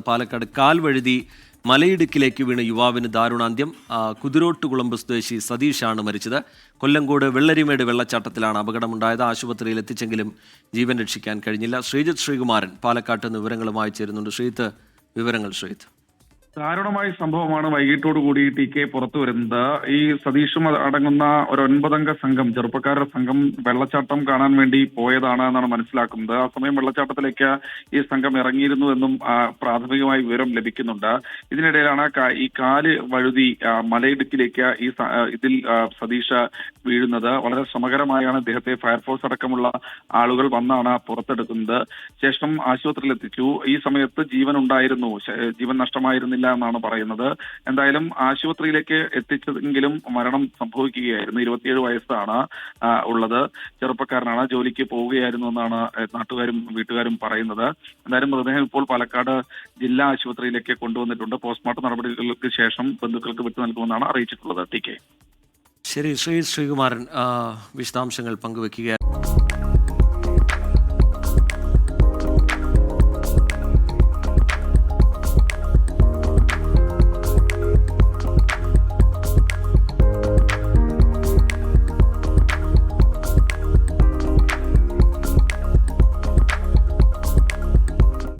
പാലക്കാട് കാൽവഴുതി മലയിടുക്കിലേക്ക് വീണ് യുവാവിന് ദാരുണാന്ത്യം. കുതിരോട്ടുകുളമ്പ് സ്വദേശി സതീഷാണ് മരിച്ചത്. കൊല്ലങ്കോട് വെള്ളരിമേട് വെള്ളച്ചാട്ടത്തിലാണ് അപകടമുണ്ടായത്. ആശുപത്രിയിൽ എത്തിച്ചെങ്കിലും ജീവൻ രക്ഷിക്കാൻ കഴിഞ്ഞില്ല. ശ്രീജിത്ത് ശ്രീകുമാരൻ പാലക്കാട്ട് നിന്ന് വിവരങ്ങളുമായി ചേരുന്നുണ്ട്. ശ്രീജിത്ത്, വിവരങ്ങൾ ശ്രീജിത്ത്. ദാരുണമായ സംഭവമാണ് വൈകിട്ടോടുകൂടി ടി.കെ. പുറത്തു വരുന്നത്. ഈ സതീഷും അടങ്ങുന്ന ഒരു 9-അംഗ സംഘം, ചെറുപ്പക്കാരുടെ സംഘം വെള്ളച്ചാട്ടം കാണാൻ വേണ്ടി പോയതാണ് എന്നാണ് മനസ്സിലാക്കുന്നത്. ആ സമയം വെള്ളച്ചാട്ടത്തിലേക്ക് ഈ സംഘം ഇറങ്ങിയിരുന്നു എന്നും പ്രാഥമികമായി വിവരം ലഭിക്കുന്നുണ്ട്. ഇതിനിടയിലാണ് ഈ കാല് വഴുതി മലയിടുക്കിലേക്ക് ഇതിൽ സതീഷ് വീഴുന്നത്. വളരെ ശ്രമകരമായാണ് ഇദ്ദേഹത്തെ ഫയർഫോഴ്സ് അടക്കമുള്ള ആളുകൾ വന്നാണ് പുറത്തെടുക്കുന്നത്. ശേഷം ആശുപത്രിയിൽ എത്തിച്ചു. ഈ സമയത്ത് ജീവൻ ഉണ്ടായിരുന്നു, ജീവൻ നഷ്ടമായിരുന്നില്ല എന്നാണ് പറയുന്നത്. എന്തായാലും ആശുപത്രിയിലേക്ക് എത്തിച്ചതെങ്കിലും മരണം സംഭവിക്കുകയായിരുന്നു. 27 വയസ്സാണ് ഉള്ളത്. ചെറുപ്പക്കാരനാണ്, ജോലിക്ക് പോവുകയായിരുന്നു എന്നാണ് നാട്ടുകാരും വീട്ടുകാരും പറയുന്നത്. എന്തായാലും മൃതദേഹം ഇപ്പോൾ പാലക്കാട് ജില്ലാ ആശുപത്രിയിലേക്ക് കൊണ്ടുവന്നിട്ടുണ്ട്. പോസ്റ്റ്മോർട്ടം നടപടികൾക്ക് ശേഷം ബന്ധുക്കൾക്ക് വിട്ടു നൽകുമെന്നാണ് അറിയിച്ചിട്ടുള്ളത്. ടി.കെ. ശരി, ശ്രീകുമാരൻ വിശദാംശങ്ങൾ പങ്കുവെക്കുക.